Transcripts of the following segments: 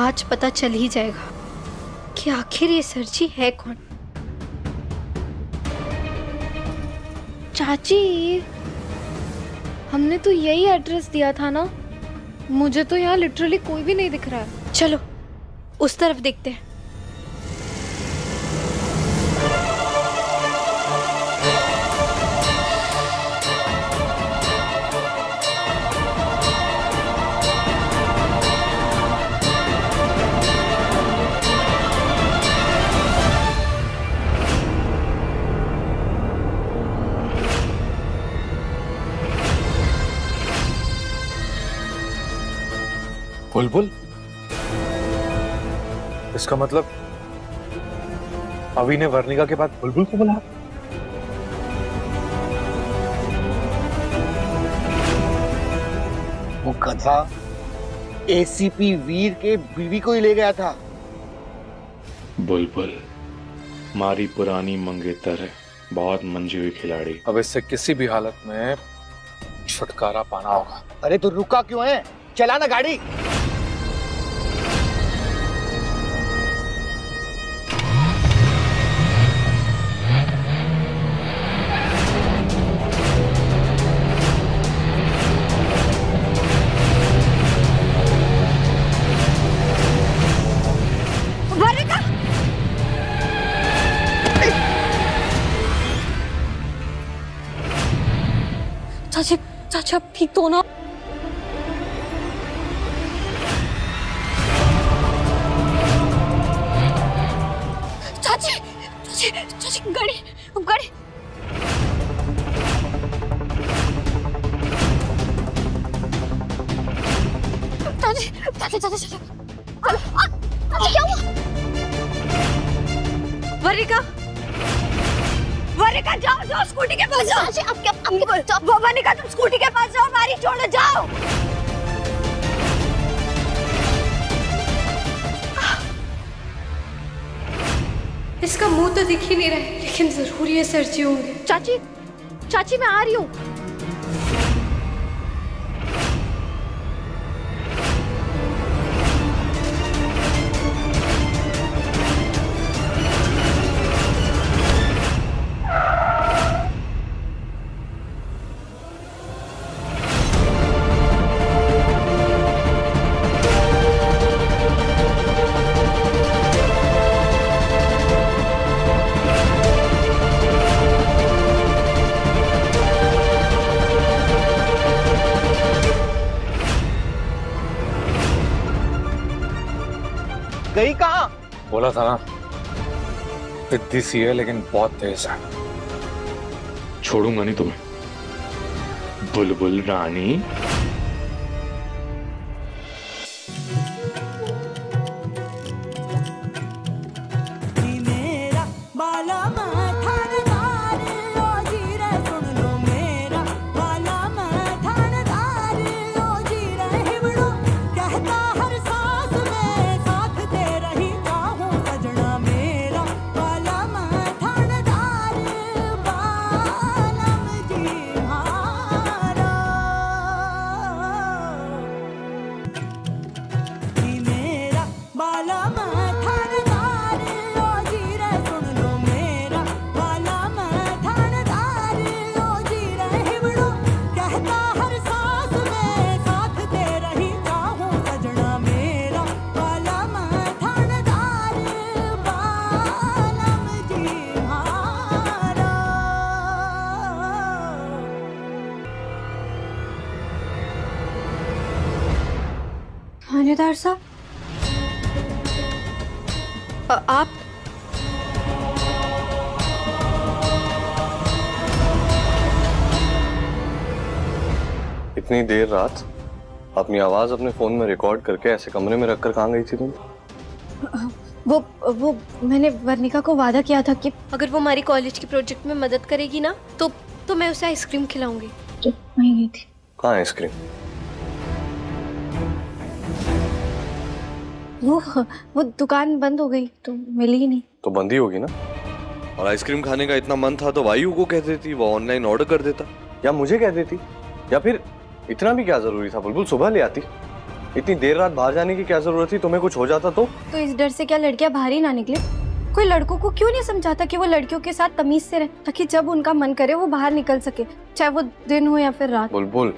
आज पता चल ही जाएगा कि आखिर ये सरजी है कौन। चाची, हमने तो यही एड्रेस दिया था ना। मुझे तो यहाँ लिटरली कोई भी नहीं दिख रहा है। चलो उस तरफ देखते हैं। बुलबुल, इसका मतलब अभी ने वर्णिका के बाद बुलबुल को बुलाया। वो गधा एसीपी वीर के बीवी को ही ले गया था। बुलबुल हमारी पुरानी मंगेतर है, बहुत मंजी हुई खिलाड़ी। अब इससे किसी भी हालत में छुटकारा पाना होगा। अरे तो रुका क्यों है, चला ना गाड़ी। चाची, चाची आप ठीक तो ना? चाची, चाची, चाची, गाड़ी, गाड़ी। चाची, चाची, चाची, चाची, क्या हुआ? वर्णिका, वर्णिका जाओ जाओ, स्कूटी के पास जाओ। चाची, आप क्या वर्णिका तुम स्कूटी के पास जाओ, गाड़ी छोड़ो, जाओ। इसका मुंह तो दिख ही नहीं रहा है, लेकिन जरूर ये सरजी होंगे। चाची, चाची मैं आ रही हूँ। गई कहाँ? बोला था ना, पिद्दी सी है लेकिन बहुत तेज है। छोड़ूंगा नहीं तुम्हें बुलबुल रानी। थानेदार साहब, आप इतनी देर रात अपनी आवाज अपने फोन में रिकॉर्ड करके ऐसे कमरे में रखकर कहाँ गई थी तुम? वो मैंने वर्णिका को वादा किया था कि अगर वो हमारी कॉलेज के प्रोजेक्ट में मदद करेगी ना तो मैं उसे आइसक्रीम खिलाऊंगी। तो वहीं गई थी। कहाँ आइसक्रीम? वो दुकान बंद हो गई तो मिली ही नहीं। तो बंद ही होगी ना। और आइसक्रीम खाने का इतना मन था तो वायु को कह देती, वो ऑनलाइन ऑर्डर कर देता, या मुझे कह देती, या फिर इतना भी क्या जरूरी था बुलबुल सुबह ले आती। इतनी देर रात बाहर जाने की क्या जरूरत थी? तुम्हें कुछ हो जाता तो इस डर से क्या लड़कियां बाहर ही ना निकले? कोई लड़कों को क्यों नहीं समझाता कि वो लड़कियों के साथ तमीज से रहे, ताकि जब उनका मन करे वो बाहर निकल सके, चाहे वो दिन हो या फिर रात। बुलबुल,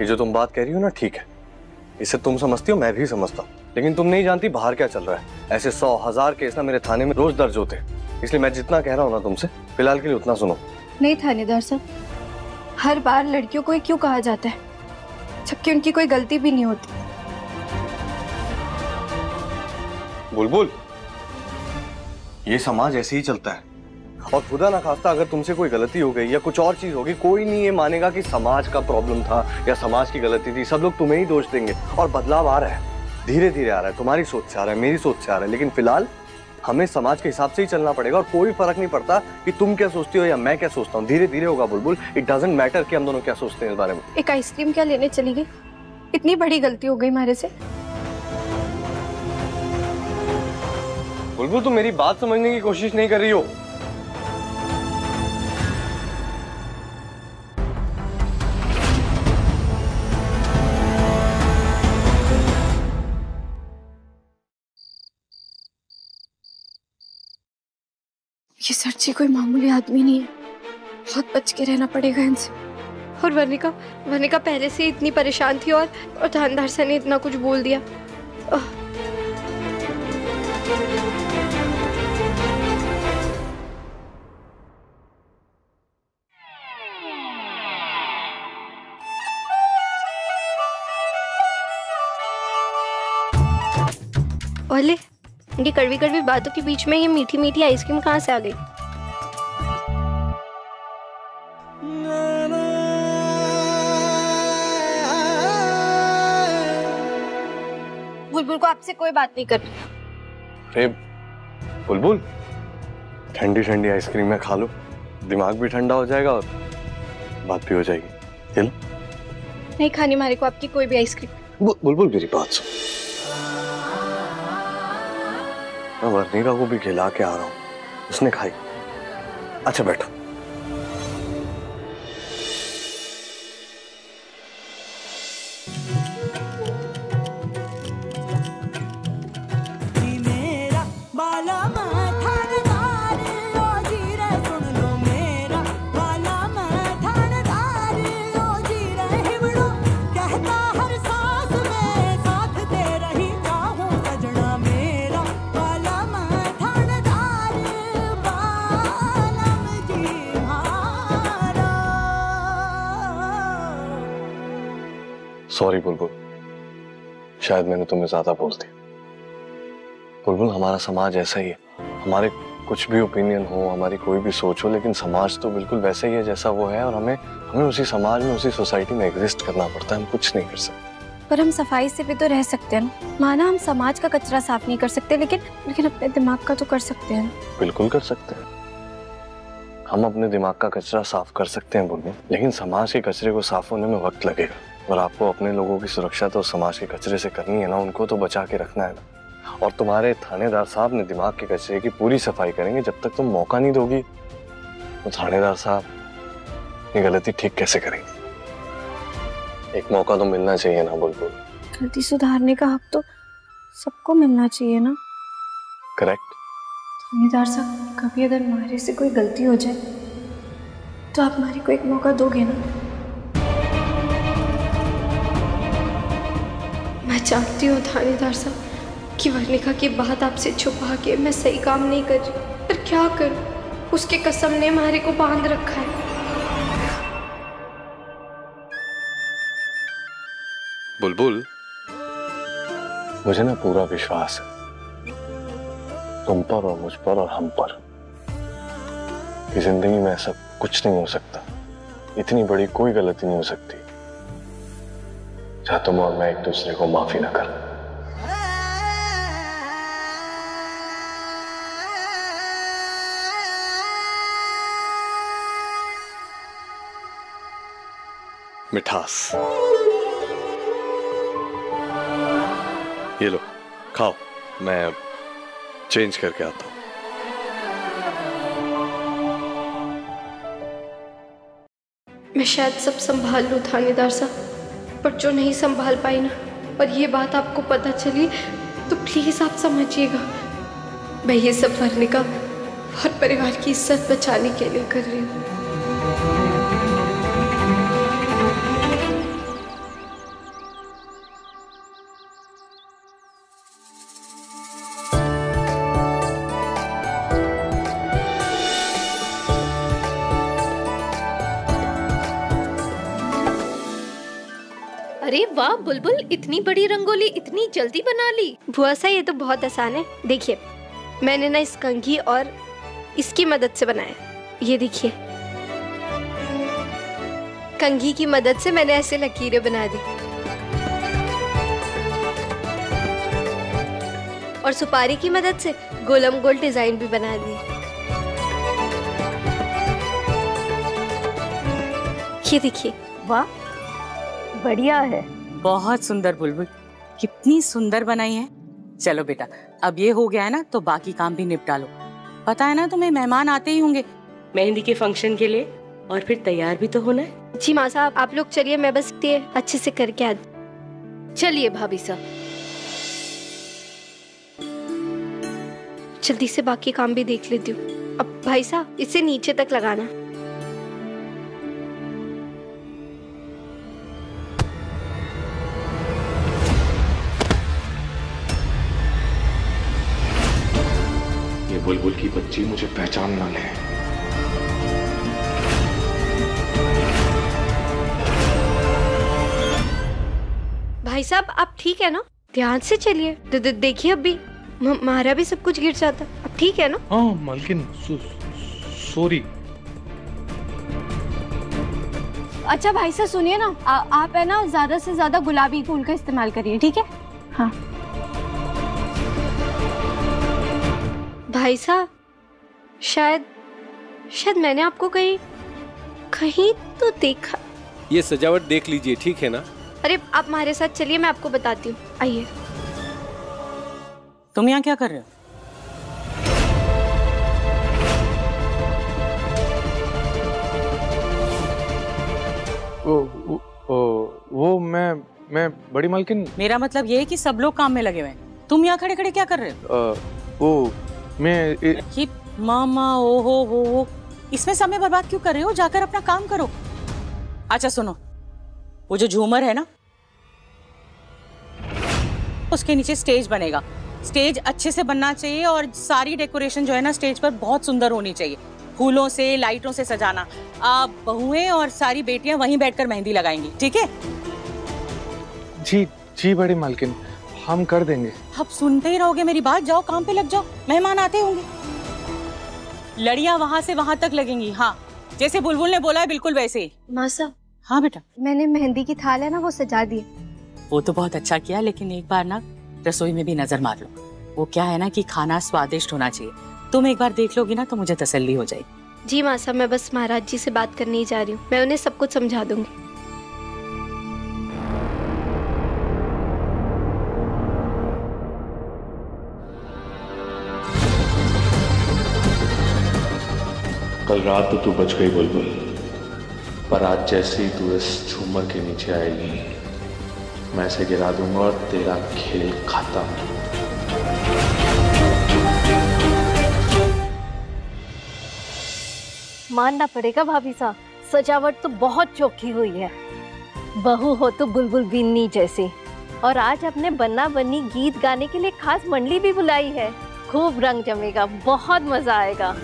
ये जो तुम बात कह रही हो ना, ठीक है, इसे तुम समझती हो, मैं भी समझता हूँ, लेकिन तुम नहीं जानती बाहर क्या चल रहा है। ऐसे 100,000 केस ना मेरे थाने में रोज दर्ज होते हैं, इसलिए मैं जितना कह रहा हूँ ना तुमसे, फिलहाल के लिए उतना सुनो। नहीं थानेदार साहब, हर बार लड़कियों को क्यों कहा जाता है, जबकि उनकी कोई गलती भी नहीं होती। बुलबुल, ये समाज ऐसे ही चलता है, और खुदा ना खास्ता अगर तुमसे कोई गलती हो गई या कुछ और चीज होगी, कोई नहीं ये मानेगा कि समाज का प्रॉब्लम था या समाज की गलती थी। सब लोग तुम्हें ही दोष देंगे। और बदलाव आ रहा है, धीरे धीरे आ रहा है, तुम्हारी सोच से आ रहा है, मेरी सोच से आ रहा है, लेकिन फिलहाल हमें समाज के हिसाब से ही चलना पड़ेगा। और कोई फर्क नहीं पड़ता कि तुम क्या सोचती हो या मैं क्या सोचता हूँ, धीरे धीरे होगा बुलबुल। इट डजंट मैटर कि हम दोनों क्या सोचते हैं इस बारे में। एक आइसक्रीम क्या लेने चली गई, इतनी बड़ी गलती हो गई हमारे से। बुलबुल, तुम मेरी बात समझने की कोशिश नहीं कर रही हो। ये सच्ची कोई मामूली आदमी नहीं है, बहुत बच के रहना पड़ेगा इनसे। और वर्णिका पहले से इतनी परेशान थी और थानेदार सर ने इतना कुछ बोल दिया। ओले, इनकी कड़वी कड़वी बातों के बीच में ये मीठी मीठी आइसक्रीम कहाँ से आ गई? बुलबुल को आपसे कोई बात नहीं करनी। अरे बुलबुल, ठंडी ठंडी आइसक्रीम में खा लो, दिमाग भी ठंडा हो जाएगा और बात भी हो जाएगी। चलो। नहीं खानी हमारे को आपकी कोई भी आइसक्रीम। बुलबुल मेरी बात सुन, मैं वर्णिका को भी खिला के आ रहा हूँ, उसने खाई। अच्छा बैठो। सॉरी बुलबुल, शायद मैंने तुम्हें ज्यादा बोल दिया। बुलबुल, हमारा समाज ऐसा ही है, हमारे कुछ भी ओपिनियन हो, हमारी कोई भी सोच हो, लेकिन समाज तो बिल्कुल वैसा ही है जैसा वो है, और हमें उसी समाज में, उसी सोसाइटी में एग्जिस्ट करना पड़ता है। हम कुछ नहीं कर सकते। पर हम सफाई से भी तो रह सकते हैं ना। माना हम समाज का कचरा साफ नहीं कर सकते, लेकिन अपने दिमाग का तो कर सकते हैं। बिल्कुल कर सकते हैं, हम अपने दिमाग का कचरा साफ कर सकते हैं बुलबुल, लेकिन समाज के कचरे को साफ होने में वक्त लगेगा। और आपको अपने लोगों की सुरक्षा तो समाज के कचरे से करनी है ना, उनको तो बचा के रखना है ना। और तुम्हारे थानेदार साहब ने दिमाग के कचरे की पूरी सफाई करेंगे। जब तक तुम मौका नहीं दोगी तो थानेदार साहब ये गलती ठीक कैसे करेंगे? एक मौका तो मिलना चाहिए ना बुलबुल। गलती सुधारने का हक तो सबको मिलना चाहिए ना। करेक्ट। थानेदार साहब, कभी अगर हमारे से कोई गलती हो जाए तो आप हमारे को एक मौका दोगे ना? मैं चाहती हूँ थानेदार साहब कि वर्णिका की बात आपसे छुपा के मैं सही काम नहीं कर रही, पर क्या करूँ, उसके कसम ने हमारे को बांध रखा है। बुलबुल, मुझे ना पूरा विश्वास है तुम पर और मुझ पर और हम पर कि जिंदगी में ऐसा कुछ नहीं हो सकता, इतनी बड़ी कोई गलती नहीं हो सकती जहां तुम और मैं एक दूसरे को माफी ना कर। मिठास, ये लो खाओ, मैं चेंज करके आता हूं। मैं शायद सब संभाल लूं थानेदार साहब, पर जो नहीं संभाल पाई ना, और ये बात आपको पता चली तो प्लीज आप समझिएगा, मैं ये सब वर्णिका और परिवार की इज्जत बचाने के लिए कर रही हूँ। अरे वाह बुलबुल, इतनी बड़ी रंगोली इतनी जल्दी बना ली। बुआ सा ये तो बहुत आसान है। देखिए मैंने ना इस कंघी और इसकी मदद से बनाया। ये देखिए कंघी की मदद से मैंने ऐसे लकीरें बना दी और सुपारी की मदद से गोलम गोल डिजाइन भी बना दी। ये देखिए। वाह बढ़िया है, बहुत सुंदर बुलबुल, कितनी सुंदर बनाई है। चलो बेटा अब ये हो गया है ना तो बाकी काम भी निपटा लो। पता है ना तुम्हें मेहमान आते ही होंगे मेहंदी के फंक्शन के लिए, और फिर तैयार भी तो होना है। जी माँ साहब आप लोग चलिए, मैं बस ये अच्छे से करके आ। चलिए भाभी साहब, जल्दी से बाकी काम भी देख लेती हूँ। अब भाई साहब इसे नीचे तक लगाना। ये बुलबुल की बच्ची मुझे पहचान ना ले। भाई साहब आप ठीक है ना? ध्यान से चलिए। देखिए अभी हमारा भी सब कुछ गिर जाता। अब ठीक है ना? हाँ मालकिन, सॉरी। अच्छा भाई साहब सुनिए ना, आप है ना ज्यादा से ज्यादा गुलाबी फूल का इस्तेमाल करिए, ठीक है? हाँ भाई साहब शायद मैंने आपको कहीं तो देखा। ये सजावट देख लीजिए, ठीक है ना? अरे आप हमारे साथ चलिए, मैं आपको बताती हूँ, आइए। तुम यहाँ क्या कर रहे हो? वो मैं बड़ी मालकिन। मेरा मतलब ये है कि सब लोग काम में लगे हुए हैं, तुम यहाँ खड़े खड़े क्या कर रहे हो? वो मैं कि मामा ओहो वो इसमें समय बर्बाद क्यों कर रहे हो? जाकर अपना काम करो। अच्छा सुनो, वो जो झूमर है ना उसके नीचे स्टेज बनेगा। स्टेज अच्छे से बनना चाहिए और सारी डेकोरेशन जो है ना स्टेज पर बहुत सुंदर होनी चाहिए, फूलों से लाइटों से सजाना। आप बहुएं और सारी बेटियां वहीं बैठकर मेहंदी लगाएंगी, ठीक है? जी बड़ी मालकिन, हम कर देंगे। अब सुनते ही रहोगे मेरी बात, जाओ काम पे लग जाओ, मेहमान आते होंगे। लड़ियां वहां से वहां तक लगेंगी, हाँ जैसे बुलबुल ने बोला है बिल्कुल वैसे ही। माँ साहब। हाँ बेटा, मैंने मेहंदी की थाल है ना वो सजा दी। वो तो बहुत अच्छा किया, लेकिन एक बार ना रसोई में भी नजर मार लो। वो क्या है ना कि खाना स्वादिष्ट होना चाहिए। तुम एक बार देख लोगी ना तो मुझे तसल्ली हो जाएगी। जी माँ साहब, मैं बस महाराज जी से बात करने ही जा रही हूँ, मैं उन्हें सब कुछ समझा दूंगी। कल रात तो तू बच गई बुलबुल, पर आज जैसे ही तू इस झूमर के नीचे आएगी मैं इसे गिरा दूंगा और तेरा खेल खत्म। मानना पड़ेगा भाभी साहब, सजावट तो बहुत चोखी हुई है। बहू हो तो बुलबुल बिन्नी जैसी, और आज अपने बन्ना बन्नी गीत गाने के लिए खास मंडली भी बुलाई है। खूब रंग जमेगा, बहुत मजा आएगा।